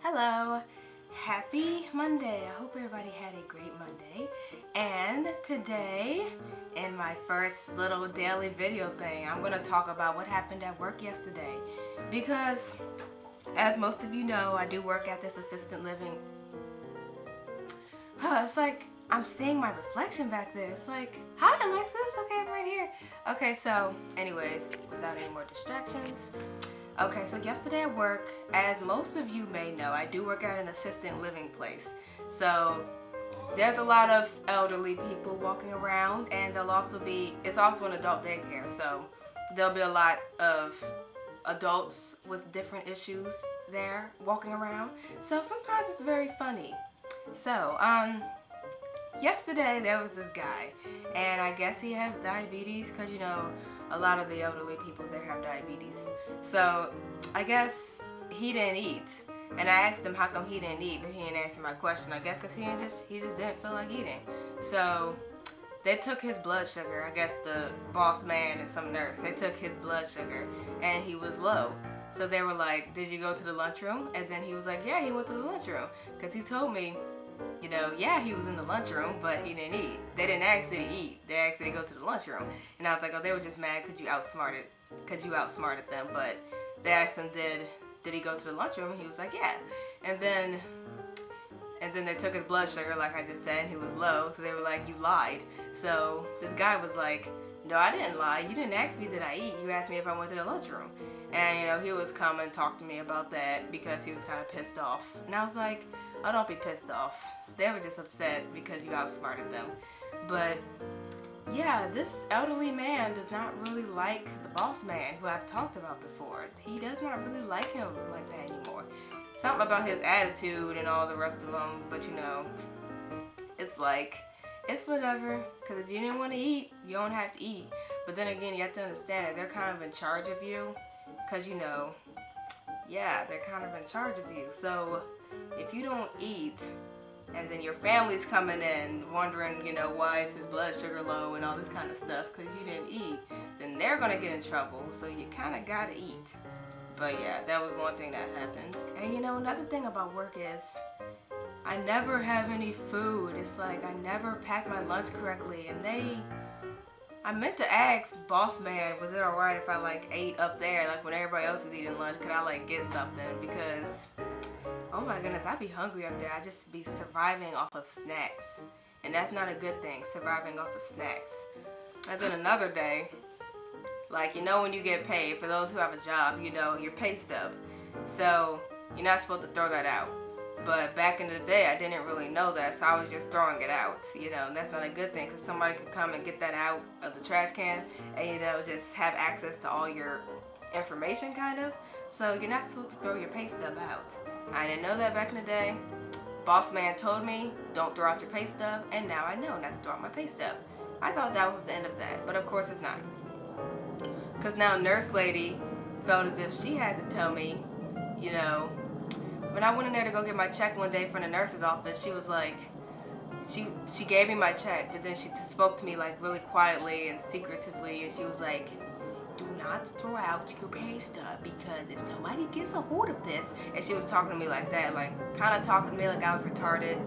Hello, happy Monday. I hope everybody had a great Monday. And today, in my first little daily video thing, I'm gonna talk about what happened at work yesterday. Because, as most of you know, I do work at this assisted living. It's like I'm seeing my reflection back there. It's like, hi Alexis, okay, I'm right here. Okay, so anyways, without any more distractions. Okay, so yesterday at work, as most of you may know, I do work at an assisted living place. So there's a lot of elderly people walking around, and it's also an adult daycare. So there'll be a lot of adults with different issues there walking around. So sometimes it's very funny. So, yesterday there was this guy, and I guess he has diabetes because a lot of the elderly people there have diabetes. So I guess he didn't eat, and I asked him how come he didn't eat, but he didn't answer my question. I guess because he just didn't feel like eating. So they took his blood sugar. I guess the boss man and some nurse, they took his blood sugar, and he was low. So they were like, did you go to the lunchroom? And then he was like, yeah, he went to the lunchroom. Because he told me, yeah, he was in the lunchroom, but he didn't eat. They didn't ask did he eat. They asked did he go to the lunchroom. And I was like, oh, they were just mad because you outsmarted them. But they asked him did he go to the lunchroom, and he was like, yeah. And then they took his blood sugar, like I just said, and he was low. So they were like, you lied. So this guy was like, no, I didn't lie. You didn't ask me did I eat. You asked me if I went to the lunchroom. And he was come and talk to me about that because he was kind of pissed off. And I was like, oh, don't be pissed off. They were just upset because you outsmarted them. But yeah, this elderly man does not really like the boss man who I've talked about before. He does not really like him like that anymore. Something about his attitude and all the rest of them, but it's like, it's whatever, because if you didn't want to eat, you don't have to eat. But then again, you have to understand that they're kind of in charge of you, because yeah, they're kind of in charge of you. So if you don't eat, and then your family's coming in wondering, why is his blood sugar low and all this kind of stuff because you didn't eat, then they're going to get in trouble. So you kind of got to eat. But yeah, that was one thing that happened. And another thing about work is I never have any food. It's like I never pack my lunch correctly. And I meant to ask boss man, was it alright if I ate up there, when everybody else is eating lunch, could I get something? Because oh my goodness, I'd be hungry up there. I'd just be surviving off of snacks. And that's not a good thing, surviving off of snacks. And then another day, when you get paid, for those who have a job, your pay stub. So you're not supposed to throw that out. But back in the day, I didn't really know that, so I was just throwing it out, and that's not a good thing because somebody could come and get that out of the trash can and, just have access to all your information, kind of. So you're not supposed to throw your pay stub out. I didn't know that back in the day. Boss man told me, don't throw out your pay stub, and now I know not to throw out my pay stub. I thought that was the end of that, but of course it's not. Because now nurse lady felt as if she had to tell me, when I went in there to go get my check one day from the nurse's office, she was like, she gave me my check, but then she spoke to me really quietly and secretively, and she was like, do not throw out your pay stub because if somebody gets a hold of this, and she was talking to me like that, kind of talking to me like I was retarded,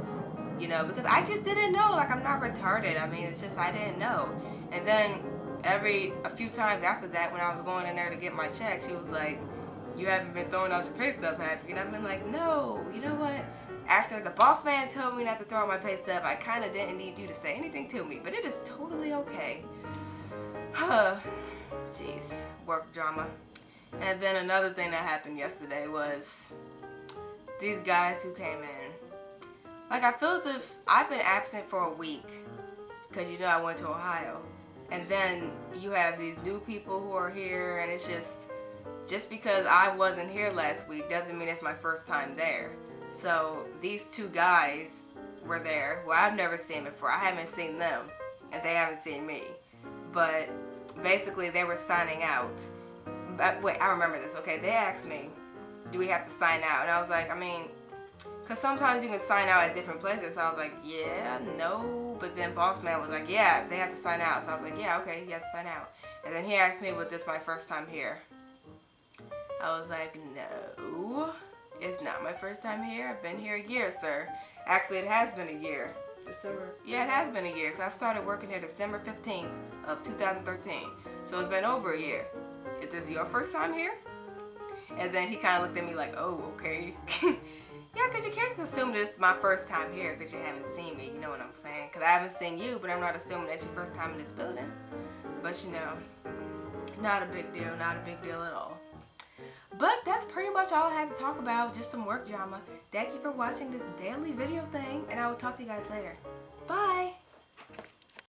because I just didn't know, I'm not retarded. I mean, it's just I didn't know. And then a few times after that, when I was going in there to get my check, she was like, you haven't been throwing out your pay stub, have you? And I've been like, no, you know what? After the boss man told me not to throw out my pay stub, I kind of didn't need you to say anything to me, but it is totally okay. Jeez, work drama. And then another thing that happened yesterday was these guys who came in. I feel as if I've been absent for a week because I went to Ohio. And then you have these new people who are here, and it's just because I wasn't here last week doesn't mean it's my first time there. So these two guys were there who I've never seen before. I haven't seen them, and they haven't seen me. But basically, they were signing out. Wait, I remember this. Okay, they asked me, do we have to sign out? And I was like, because sometimes you can sign out at different places. So I was like, yeah, no. But then boss man was like, yeah, they have to sign out. So I was like, yeah, okay, he has to sign out. And then he asked me, was this my first time here? I was like, no. It's not my first time here. I've been here a year, sir. Actually, it has been a year. December. Yeah, it has been a year. 'Cause I started working here December 15th of 2013. So it's been over a year. Is this your first time here? And then he kind of looked at me like, oh, okay. Yeah, because you can't just assume that it's my first time here because you haven't seen me. You know what I'm saying? Because I haven't seen you, but I'm not assuming that's your first time in this building. But you know, not a big deal. Not a big deal at all. But that's pretty much all I had to talk about. Just some work drama. Thank you for watching this daily video thing. And I will talk to you guys later. Bye.